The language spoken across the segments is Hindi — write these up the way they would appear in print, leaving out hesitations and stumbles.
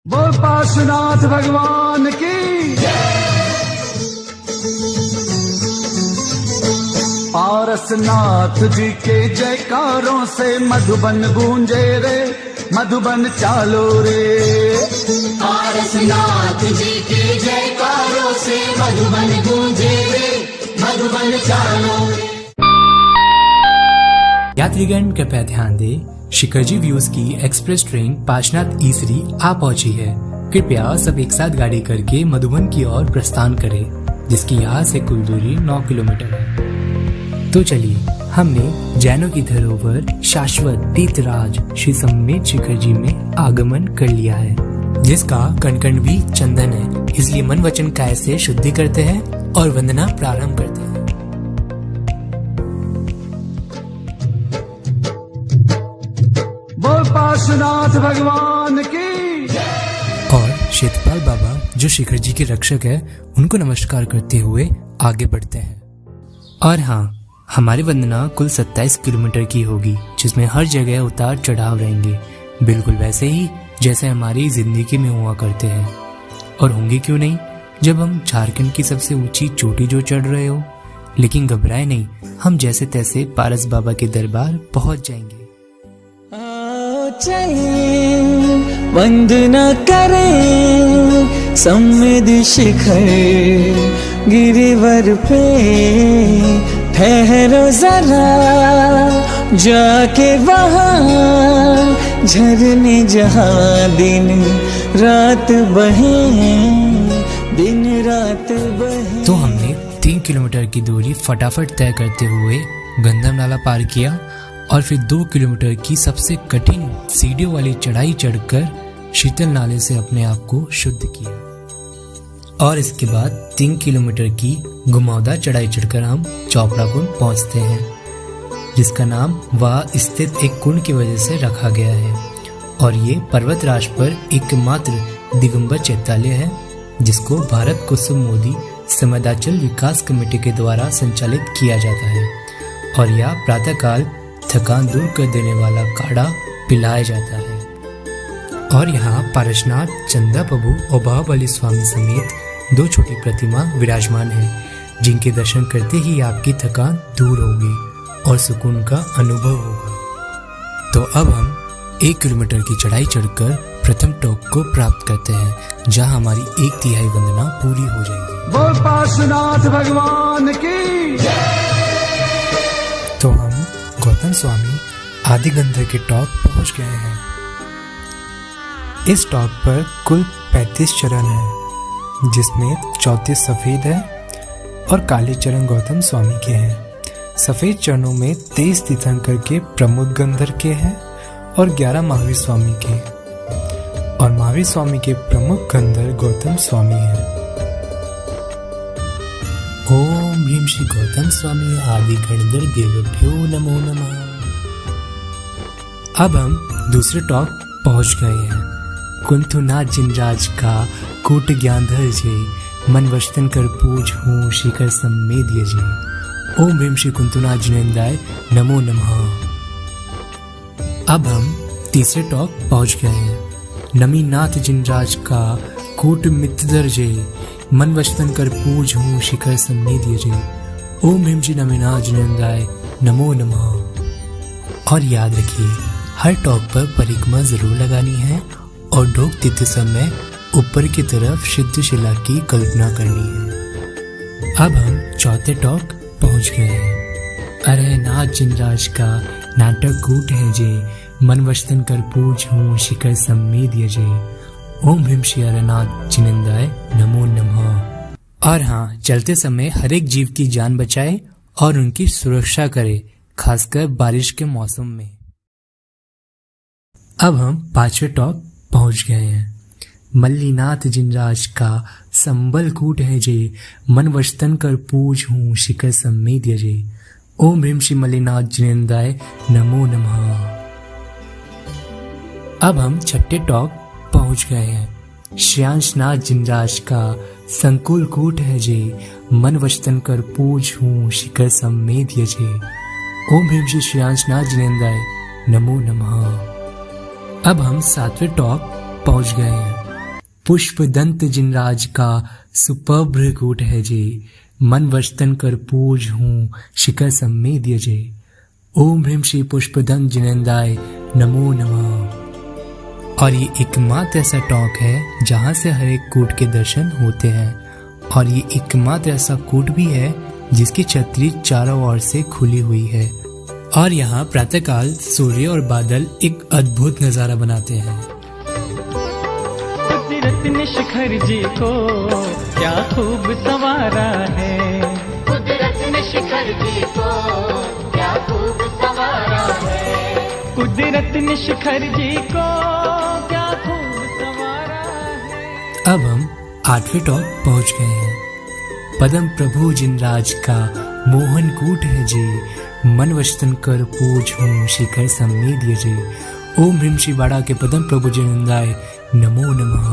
बोल पार्श्वनाथ भगवान की। पारसनाथ जी के जयकारों से मधुबन गूंजे रे, मधुबन चालो रे। पारसनाथ जी के जयकारों से मधुबन गूंजे रे, मधुबन चालो रे। यात्रीगण कृपया ध्यान दें, शिखरजी व्यूज की एक्सप्रेस ट्रेन पार्श्वनाथ ईसरी आ पहुंची है। कृपया सब एक साथ गाड़ी करके मधुबन की ओर प्रस्थान करें, जिसकी यहाँ से कुल दूरी 9 किलोमीटर है। तो चलिए, हमने जैनों की धरोहर शाश्वत तीर्थराज श्री सम्मेत शिखरजी में आगमन कर लिया है, जिसका कण कण भी चंदन है। इसलिए मन वचन काया से शुद्धि करते हैं और वंदना प्रारंभ करते हैं। बोल पार्श्वनाथ भगवान की। और शेतपाल बाबा जो शिखर जी के रक्षक है, उनको नमस्कार करते हुए आगे बढ़ते हैं। और हाँ, हमारी वंदना कुल 27 किलोमीटर की होगी, जिसमें हर जगह उतार चढ़ाव रहेंगे, बिल्कुल वैसे ही जैसे हमारी जिंदगी में हुआ करते हैं। और होंगे क्यों नहीं, जब हम झारखंड की सबसे ऊंची चोटी जो चढ़ रहे हो। लेकिन घबराए नहीं, हम जैसे तैसे पारस बाबा के दरबार पहुंच जाएंगे। वंदना करें सम्मेद शिखर गिरिवर पे, ठहरो जरा जाके वहाँ झरने जहाँ दिन रात बहे, दिन रात बहे। तो हमने 3 किलोमीटर की दूरी फटाफट तय करते हुए गंधम नाला पार किया और फिर 2 किलोमीटर की सबसे कठिन सीढ़ियों वाली चढ़ाई चढ़कर शीतल नाले से अपने आप को शुद्ध किया। और इसके बाद 3 किलोमीटर की घुमावदार चढ़ाई चढ़कर हम चौपड़ा कुंड पहुंचते हैं, जिसका नाम वहां स्थित एक कुंड की वजह से रखा गया है। और ये पर्वतराज पर एकमात्र दिगंबर चैत्यालय है, जिसको भारत कुसुम मोदी समदाचल विकास कमेटी के द्वारा संचालित किया जाता है। और यह प्रातःकाल थकान दूर कर देने वाला काढ़ा पिलाया जाता है। और यहाँ पारसनाथ, चंदा प्रभु और बाहुबली स्वामी समेत 2 छोटी प्रतिमा विराजमान है, जिनके दर्शन करते ही आपकी थकान दूर होगी और सुकून का अनुभव होगा। तो अब हम 1 किलोमीटर की चढ़ाई चढ़कर प्रथम टॉप को प्राप्त करते हैं, जहाँ हमारी 1/3 वंदना पूरी हो जाएगी। बोल पार्श्वनाथ भगवान की। तो हम गौतम स्वामी आदि गंधर के टॉप पहुंच गए हैं। इस टॉप पर कुल 35 चरण है, जिसमें 34 सफेद है और काले चरण गौतम स्वामी के हैं। सफेद चरणों में 23 तीर्थंकर के प्रमुख गंधर के हैं और 11 महावीर स्वामी के। और महावीर स्वामी के प्रमुख गंधर गौतम स्वामी है। ओम ह्रीं श्री गौतम स्वामी आदि गणधर देवभ्यो नमो नमः। अब हम दूसरे टॉप पहुंच गए हैं। कुंथुनाथ जिनराज का कूट ज्ञानधर जे, मन वस्तन कर पूज हूँ शिखर सम्मेद जे। ओम ह्रीं श्री कुंथुनाथ जिनेन्द्राय नमो नमः। अब हम तीसरे टॉप पहुंच गए हैं। नमीनाथ जिनराज का कूट मित्रधर जे, मन वचन कर पूज हूँ शिखर सम्मेद जे। ओम ह्रीं श्री नमीनाथ जिनेन्द्राय नमो नमः। और याद रखिए, हर टॉप पर परिक्रमा जरूर लगानी है और ढोक देते समय ऊपर की तरफ सिद्ध शिला की कल्पना करनी है। अब हम चौथे टॉप पहुंच गए हैं। अरे नाथ जिनराज का नाटक कूट है जे, मन वचन कर पूज हूँ शिखर सम्मेद जे। ओम ह्रीं श्री अरनाथ जिनेन्द्राय नमो नमः। और हाँ, चलते समय हर एक जीव की जान बचाए और उनकी सुरक्षा करे, खासकर बारिश के मौसम में। अब हम 5वें टॉप पहुंच गए हैं। मल्लीनाथ जिनराज का संबल कूट है जे, मन वचन कर पूज हूँ शिखर सम्मेद जे। ओम ह्रीं श्री मल्लीनाथ जिनेन्द्राय नमो नमः। अब हम 6ठे टॉप पहुंच गए हैं। श्रेयांशनाथ जिनराज का संकुल कूट है जे, मन वचन कर पूज हूँ शिखर सम्मेद जे। ओम ह्रीं श्री श्रेयांशनाथ जिनेन्द्राय नमो नमः। अब हम 7वें टॉप पहुंच गए हैं। पुष्प दंत जिनराज का सुप्रभ कूट है जे, मन वचन कर पूज हूँ शिखर सम्मेद्य जे। ओम ह्रीम श्री पुष्पदंत जिनेन्द्राय नमो नमः। और ये एकमात्र ऐसा टॉक है जहाँ से हर एक कूट के दर्शन होते हैं, और ये एकमात्र ऐसा कूट भी है जिसकी छतरी चारों ओर से खुली हुई है। और यहाँ प्रातःकाल सूर्य और बादल एक अद्भुत नजारा बनाते हैं। कुदरत ने शिखर जी को क्या खूब संवारा है, कुदरत ने शिखर जी को क्या खूब संवारा है, कुदरत ने शिखर जी को क्या खूब संवारा है। अब हम 8वें टॉप पहुँच गए हैं। पदम प्रभु जिनराज का मोहन कूट है जे, मन वचन कर पूज हूँ शिखर सम्मेद्य जे। ओम ह्रीम श्री बाड़ा के पदम प्रभु जिनेन्द्राय नमो नमः।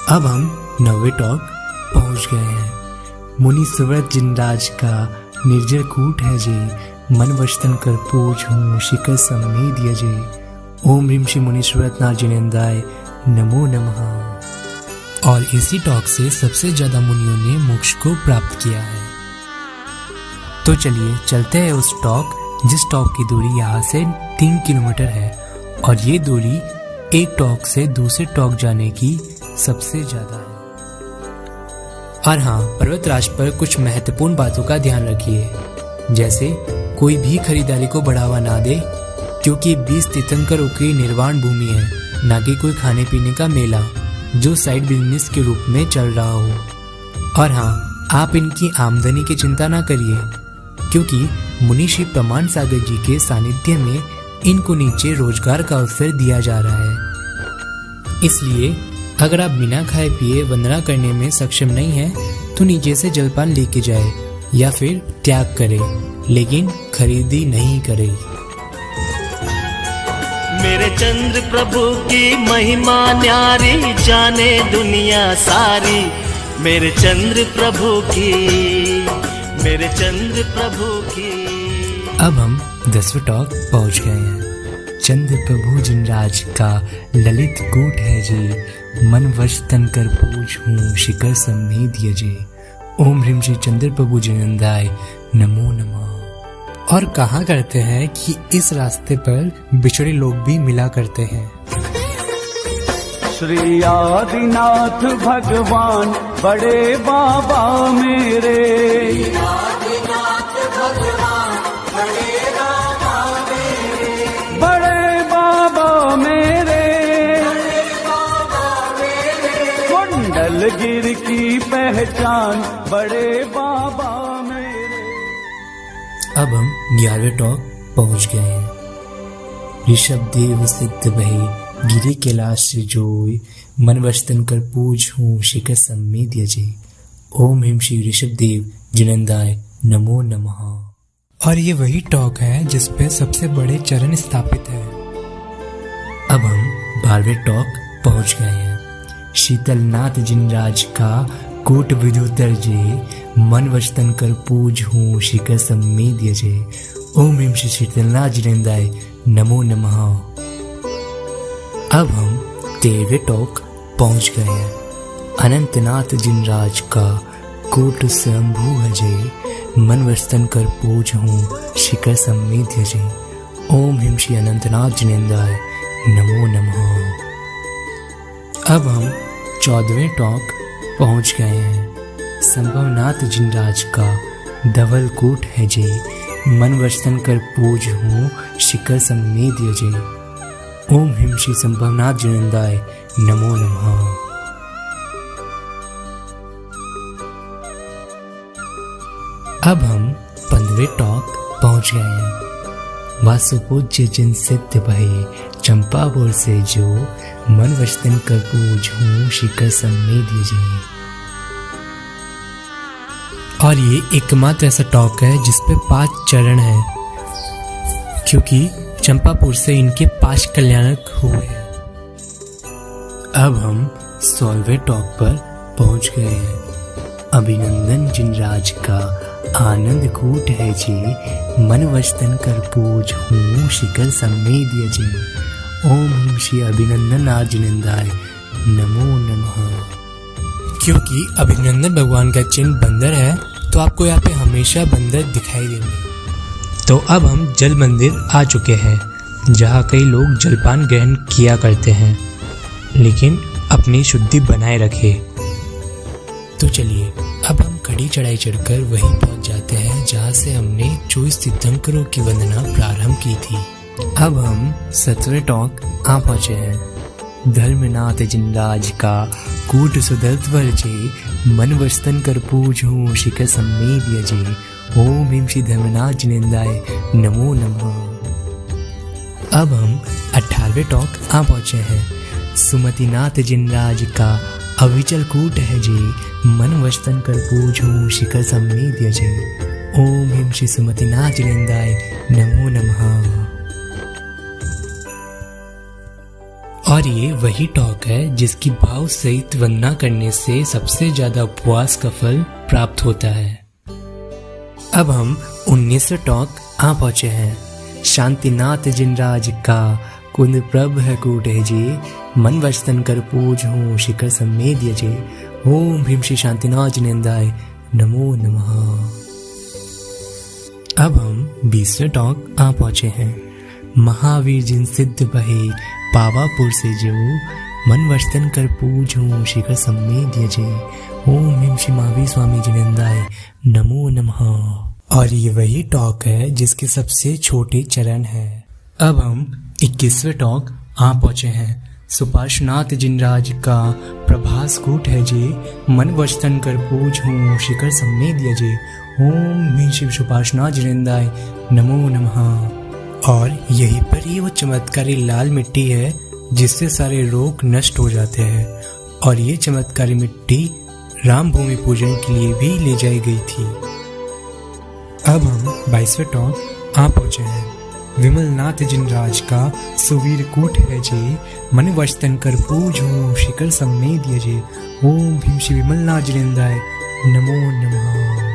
अब हम 9वें टॉप पहुँच गए हैं। मुनि सुव्रत जिनराज का निर्जर कूट है जे, मन वचन कर पूज हूँ शिखर सम्मेद्य जे। ओम ह्रीम श्री मुनि सुव्रत नाथ जिनेन्द्राय नमो नमः। और इसी टॉक से सबसे ज्यादा मुनियों ने मोक्ष को प्राप्त किया है। तो चलिए चलते हैं उस टॉक जिस टॉक की दूरी यहाँ से 3 किलोमीटर है, और ये दूरी एक टॉक से दूसरे टॉक जाने की सबसे ज्यादा है। और हाँ, पर्वतराज पर कुछ महत्वपूर्ण बातों का ध्यान रखिए, जैसे कोई भी खरीदारी को बढ़ावा ना दे, क्योंकि 20 तीर्थंकरों की निर्वाण भूमि है, ना कि कोई खाने पीने का मेला जो साइड बिजनेस के रूप में चल रहा हो। और हाँ, आप इनकी आमदनी की चिंता ना करिए, क्योंकि मुनि श्री प्रमाण सागर जी के सानिध्य में इनको नीचे रोजगार का अवसर दिया जा रहा है। इसलिए अगर आप बिना खाए पिए वंदना करने में सक्षम नहीं हैं, तो नीचे से जलपान लेके जाए या फिर त्याग करे, लेकिन खरीदी नहीं करे। मेरे चंद्र प्रभु की महिमा न्यारी, जाने दुनिया सारी। मेरे चंद्र प्रभु की, मेरे चंद्र प्रभु की। अब हम 10वें टॉक पहुंच गए हैं। चंद्र प्रभु जिनराज का ललित कूट है जे, मन वश तन कर पूज हूँ शिखर सम्मेद्य जे। ओम ह्रीम श्री चंद्र प्रभु जिनेन्द्राय नमो नमः। और कहा करते हैं कि इस रास्ते पर बिछड़े लोग भी मिला करते हैं। श्री आदिनाथ भगवान बड़े बाबा मेरे, बड़े बाबा मेरे, कुंडलगिरी की पहचान बड़े बाबा मेरे। अब हम 11वें टॉक पहुंच गए हैं। ऋषभ देव सिद्ध भई गिरी कैलाश जोय, मन वचन कर पूज हूँ शिखर सम्मेद्य जे। ओम ह्रीम श्री ऋषभ देव जिनेन्द्राय नमो नमः। और ये वही टॉक है जिसपे सबसे बड़े चरण स्थापित है। अब हम 12वें टॉक पहुंच गए हैं। शीतलनाथ जिनराज का कोट विदुतर जे, मन वचन कर पूज हूँ शिखर सम्मेद्य जे। ओम ह्रीम श्री शीतलनाथ जिनेन्द्राय नमो नमः। अब हम 13वें टॉक पहुंच गए हैं। अनंतनाथ जिनराज का कोट स्वयंभू है जे, मन वचन कर पूज हूँ शिखर सम्मेद्य जे। ओम ह्रीम श्री अनंतनाथ जिनेन्द्राय नमो नमः। अब हम 14वें टॉक पहुंच गए हैं। संभवनाथ जिनराज का धवल कूट है जे, मन वचन कर पूज हूँ शिखर सम्मेद्य जे। ओम ह्रीम श्री संभवनाथ जिनेन्द्राय नमो नमः। अब हम 15वें टॉक पहुंच गए हैं। वासुपूज्य जिन सिद्ध भये, चंपापुर से जो, मन वचन कर पूज हूँ शिखर सम्मेद्य जे। और ये एकमात्र ऐसा टॉक है जिसपे 5 चरण हैं, क्योंकि चंपापुर से इनके 5 कल्याणक हुए हैं। अब हम 16वें टॉक पर पहुंच गए हैं। अभिनंदन जिनराज का आनंद कूट है जे, मन वचन कर पूज हूँ शिखर सम्मेद्य जे। ओम ह्रीम श्री अभिनंदन नाथ जिनेन्द्राय नमो क्योंकि अभिनंदन भगवान का चिन्ह बंदर है, तो आपको यहाँ पे हमेशा बंदर दिखाई देंगे। तो अब हम जल मंदिर आ चुके हैं, जहाँ कई लोग जलपान ग्रहण किया करते हैं, लेकिन अपनी शुद्धि बनाए रखे। तो चलिए अब हम खड़ी चढ़ाई चढ़कर वहीं पहुंच जाते हैं जहाँ से हमने 24 तीर्थंकरों की वंदना प्रारंभ की थी। अब हम 7वें टॉक आ पहुंचे हैं। धर्मनाथ जिनराज का कूट सुदर्तवर जे, मन वस्तन कर पूजूं शिखर सम्मेद यजे, ओम भीम श्री धर्मनाथ जिनेंद्राय नमो नमः। अब हम 18वें टॉक आ पहुंचे हैं। सुमतिनाथ जिनराज का अविचल कूट है जे, मन वस्तन कर पूजूं शिखर सम्मेद यजे, ओम भीम श्री सुमतिनाथ जिनेंद्राय नमो नमः। और ये वही टॉक है जिसकी भाव सहित वंदना करने से सबसे ज्यादा उपवास का फल प्राप्त होता है। अब हम 19वें टॉक आ पहुंचे हैं। शांतिनाथ जिनराज का कुंद प्रभ है कूट है जी, मन वस्तन कर पूजूं शिखर सम्मेद यजे, ओम भीम श्री शांतिनाथ जिनेंद्राय नमो नमः। अब हम 20वें टॉक आ पहुंचे हैं। महावीर जिन सिद्ध बहे पावापुर से जो, मन वस्तन कर पूजूं शिखर सम्मेद यजे, ओम भीम श्री महावीर स्वामी जिनेंद्राय नमो नमः। और ये वही टॉक है जिसके सबसे छोटे चरण है। अब हम 21वें टॉक आ पहुंचे हैं। सुपार्श्वनाथ जिनराज का प्रभास कूट है जे, मन वस्तन कर पूजूं शिखर सम्मेद यजे, ओम भीम शिव सुपार्श्वनाथ जिनेंद्राय नमो नमः। और यहीं पर ही वो चमत्कारी लाल मिट्टी है जिससे सारे रोग नष्ट हो जाते हैं। और ये चमत्कारी मिट्टी राम भूमि पूजन के लिए भी ले जाई गई थी। अब हम 22वें टॉक आ पहुंचे हैं। विमलनाथ जिनराज का सुवीर कूट है जे, मन वस्तन कर पूजूं शिखर सम्मेद यजे, ओम भीम श्री विमलनाथ जिनेंद्राय नमो नमः।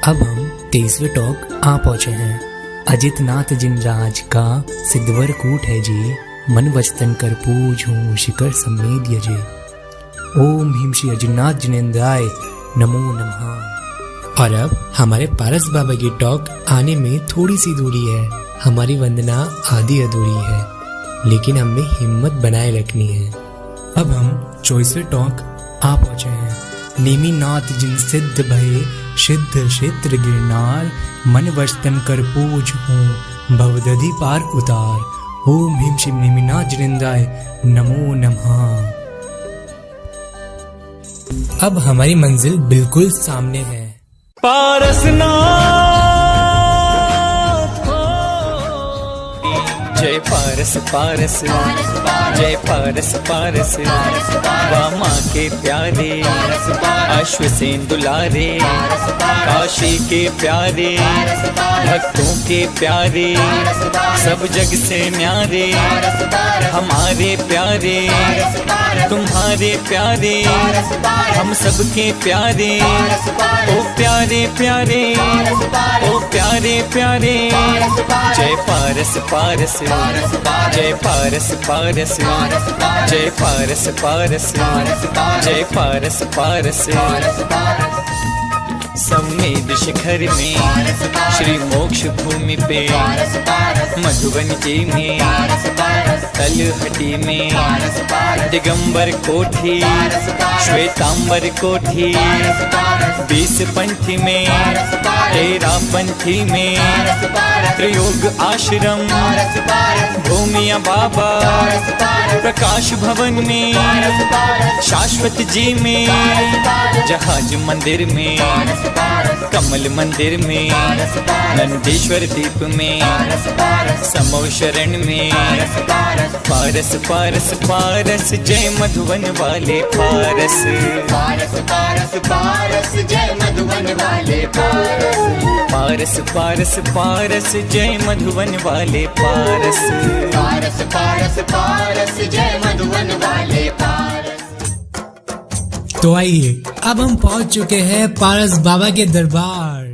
अब हम 23वें टॉक आ पहुंचे हैं। अजितनाथ जिनराज का सिद्धवर कूट है जी, मन वस्तन कर पूजूं शिखर सम्मेद यजे, ओम भीम श्री अजितनाथ जिनेंद्राय नमो नमः। और अब हमारे पारस बाबा की टॉक आने में थोड़ी सी दूरी है। हमारी वंदना आधी अधूरी है, लेकिन हमें हिम्मत बनाए रखनी है। अब हम 24वें टॉक आ पहुंचे हैं। नेमिनाथ जिन सिद्ध भये सिद्ध क्षेत्र गिरनार, मन वस्तन कर पूज हूँ भवदधि पार उतार, ओम भीम शिव नेमिनाथ जिनेंद्राय नमो नमः। अब हमारी मंजिल बिल्कुल सामने है। पारसनाथ जय पारस पारस, जय पारस पारस, वामा के प्यारे अश्वसेन दुलारे, काशी के प्यारे भक्तों के प्यारे, सब जग से न्यारे हमारे प्यारे, तुम्हारे प्यारे हम सबके प्यारे, ओ प्यारे प्यारे, ओ प्यारे प्यारे, जय पारस पारस, जय पारस पारस, जय पारस पारस, जय पारस पारस। सम्मेद शिखर में श्री मोक्ष भूमि पे, मधुबन जी में तलहटी में, दिगंबर कोठी श्वेतांबर कोठी, 20 पंथी में 13 पंथी में, त्रियोग आश्रम भूमिया बाबा, प्रकाश भवन में, शाश्वत जी में, जहाज मंदिर में, कमल मंदिर में, नंदीश्वर दीप में, समो शरण में, पारस पारस पारस, जय मधुबन वाले पारस, पारस पारस पारस, जय मधुबन वाले पारस, पारस पारस पारस, जय मधुबन वाले पारस, पारस पारस पारस, जय मधुबन वाले पारस। तो आइए अब हम पहुंच चुके हैं पारस बाबा के दरबार।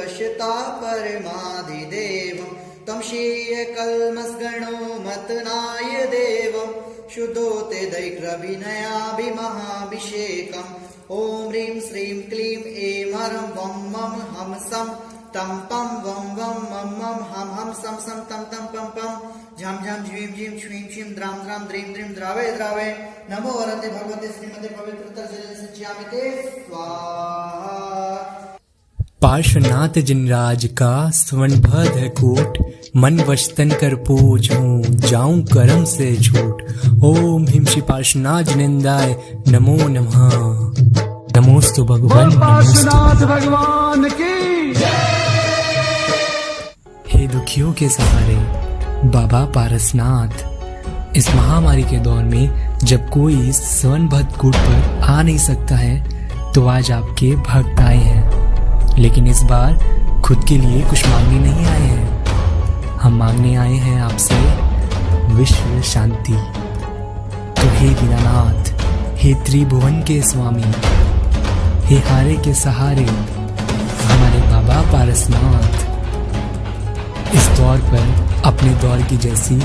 वशता परमाधिदेवं तं शीयकल्मषगणो मतनाय देवं शुद्धोते दैक्रभिनयाभिमहाभिषेकम् ॐ ह्रीं श्रीं क्लीं ऐं हरं वं मं हम सं तं पं वं वं मं मं हम हम सं सं तं तं पं पं झं झं झीं झीं छ्वीं छीं द्रां द्रां द्रीं द्रीं द्रावे द्रावे नमो वरते भगवते श्रीमते पवित्रतर जल संच्यामि ते स्वाहा। पार्श्वनाथ जिनराज का स्वर्णभद्र कोट मन वश तन कर पूजूं जाऊं करम से झूठ। ओम हिम श्री पार्श्वनाथ जिनेन्द्राय नमो नमः। नमोस्तु भगवान पार्श्वनाथ भगवान की। हे दुखियों के सहारे बाबा पारसनाथ, इस महामारी के दौर में जब कोई स्वर्णभद्र कूट पर आ नहीं सकता है तो आज आपके भक्त आए हैं, लेकिन इस बार खुद के लिए कुछ मांगने नहीं आए हैं। हम मांगने आए हैं आपसे विश्व शांति। तो हे दीनानाथ, हे त्रिभुवन के स्वामी, हे हारे के सहारे हमारे बाबा पारसनाथ, इस दौर पर अपने दौर की जैसी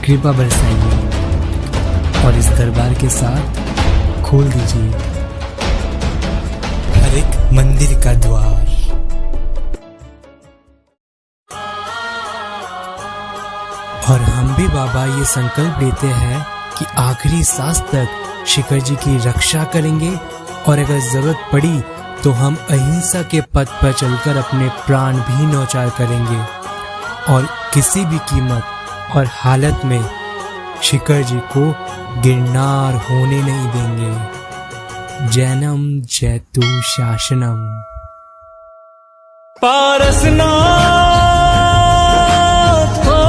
कृपा बरसाइए और इस दरबार के साथ खोल दीजिए हर एक मंदिर का द्वार। और हम भी बाबा ये संकल्प लेते हैं कि आखिरी सांस तक शिखर जी की रक्षा करेंगे और अगर जरूरत पड़ी तो हम अहिंसा के पथ पर चलकर अपने प्राण भी न्यौछावर करेंगे और किसी भी कीमत और हालत में शिखर जी को गिरनार होने नहीं देंगे। जैनम जैतु शासनम। पारसनाथ हो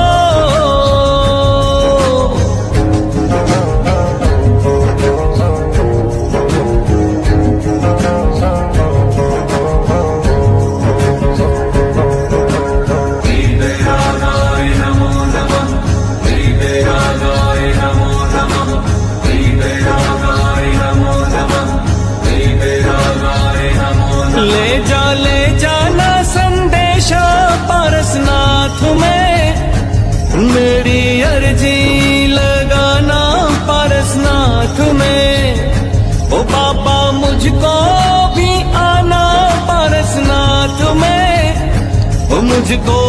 ले जाना संदेशा पारसनाथ में, मेरी अर्जी लगाना पारसनाथ में। ओ बाबा मुझको भी आना पारसनाथ में, ओ मुझको